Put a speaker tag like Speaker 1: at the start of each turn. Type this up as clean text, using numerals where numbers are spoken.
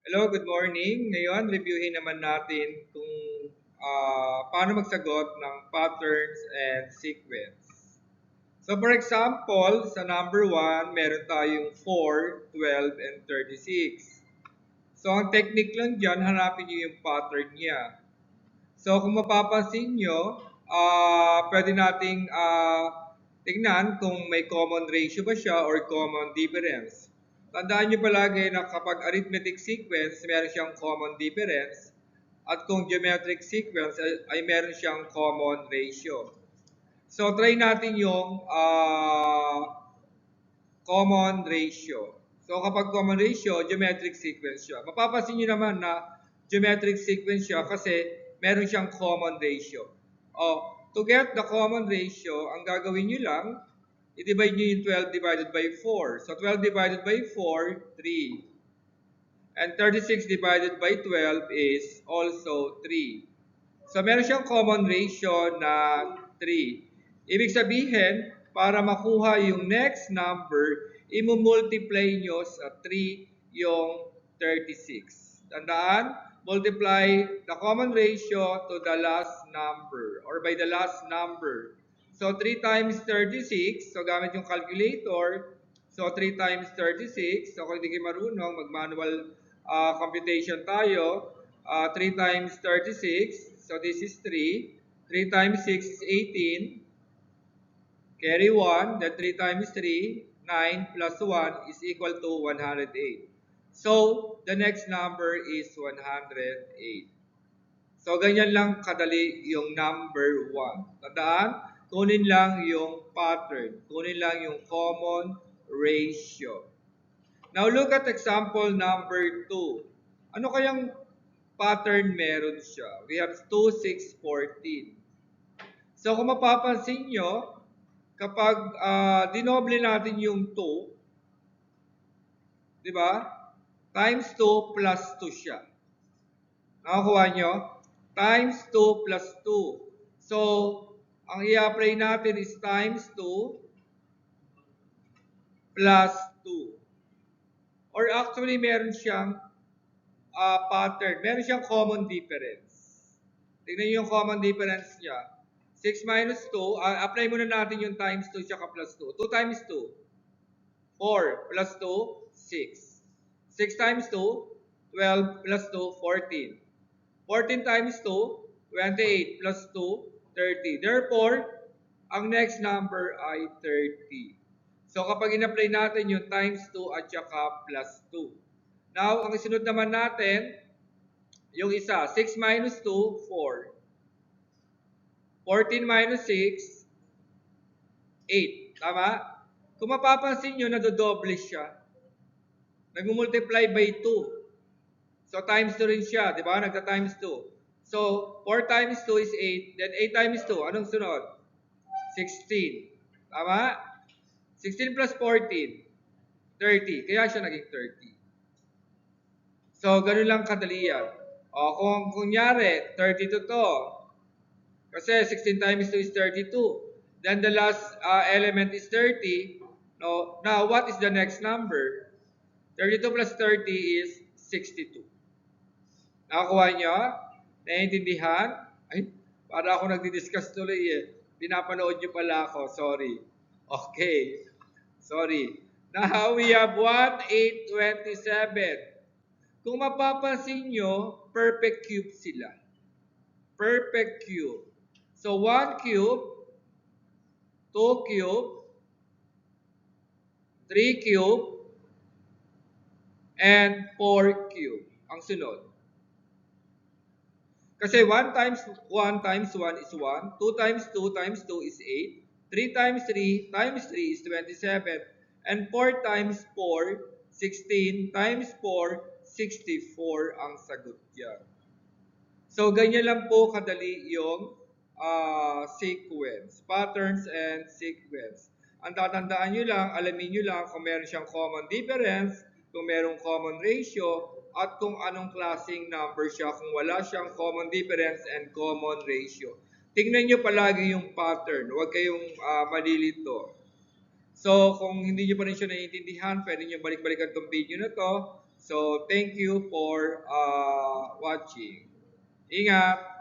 Speaker 1: Hello, good morning. Ngayon, reviewin naman natin kung paano magsagot ng patterns and sequence. So for example, sa number 1, meron tayong 4, 12, and 36. So ang technique lang dyan, hanapin nyo yung pattern niya. So kung mapapansin nyo, pwede nating tingnan kung may common ratio ba siya or common difference. Tandaan nyo palagi na kapag arithmetic sequence, meron siyang common difference. At kung geometric sequence ay meron siyang common ratio. So try natin yung common ratio. So kapag common ratio, geometric sequence siya. Mapapansin nyo naman na geometric sequence siya kasi meron siyang common ratio. To get the common ratio, ang gagawin nyo lang, i-divide nyo yung 12 divided by 4. So 12 divided by 4, 3. And 36 divided by 12 is also 3. So meron siyang common ratio na 3. Ibig sabihin, para makuha yung next number, i-multiply nyo sa 3 yung 36. Tandaan, multiply the common ratio to the last number or by the last number. So 3 times 36, so gamit yung calculator, so 3 times 36, so kung hindi kayo marunong, mag-manual computation tayo, 3 times 36, so this is 3. 3 times 6 is 18. Carry 1, then 3 times 3, 9 plus 1 is equal to 108. So, the next number is 108. So, ganyan lang kadali yung number 1. Tandaan, kunin lang yung pattern. Kunin lang yung common ratio. Now, look at example number 2. Ano kayang pattern meron siya? We have 2, 6, 14. So, kung mapapansin nyo, kapag dinoble natin yung 2, di ba? Times 2 plus 2 siya. Nakakuha nyo? Times 2 plus 2. So, ang i-apply natin is times 2 plus 2. Or actually, meron siyang pattern. Meron siyang common difference. Tignan nyo yung common difference niya. 6 minus 2, apply muna natin yung times 2 tsaka plus 2. 2 times 2, 4 plus 2, 6. 6 times 2, 12 plus 2, 14. 14 times 2, 28 plus 2, 30. Therefore, ang next number ay 30. So kapag in-apply natin yung times 2 at saka plus 2. Now, ang isunod naman natin, yung isa, 6 minus 2, 4. 14 minus 6, 8. Tama? Kung mapapansin nyo, nadodoble siya. Nag-multiply by 2. So, times 2 rin siya. Di ba? Nagta-times 2. So, 4 times 2 is 8. Then, 8 times 2. Anong sunod? 16. Tama? 16 plus 14. 30. Kaya siya naging 30. So, ganun lang kadali yan. Kung kunyari, 32 to. Kasi 16 times 2 is 32. Then the last element is 30. No, now, what is the next number? 32 plus 30 is 62. Nakakuha nyo? Naiintindihan? Ay, para ako nagdi-discuss tuloy eh. Pinapanood nyo pala ako. Sorry. Okay. Sorry. Now, we have 1, 8, 27. Kung mapapansin nyo, perfect cube sila. Perfect cube. So, 1 cube, 2 cube, 3 cube, and 4 cube. Ang sunod. Kasi 1 times 1 times 1 is 1. 2 times 2 times 2 is 8. 3 times 3 times 3 is 27. And 4 times 4, 16 times 4, 64 ang sagot niya. So, ganyan lang po kadali yung sequence, patterns and sequence. Ang tatandaan nyo lang, alamin nyo lang kung meron siyang common difference, kung merong common ratio, at kung anong klaseng number siya kung wala siyang common difference and common ratio. Tingnan nyo palagi yung pattern, huwag kayong malilito. So, kung hindi nyo pa rin siya naiintindihan, pwede nyo balik-balikan itong video na to. So, thank you for watching. Ingat!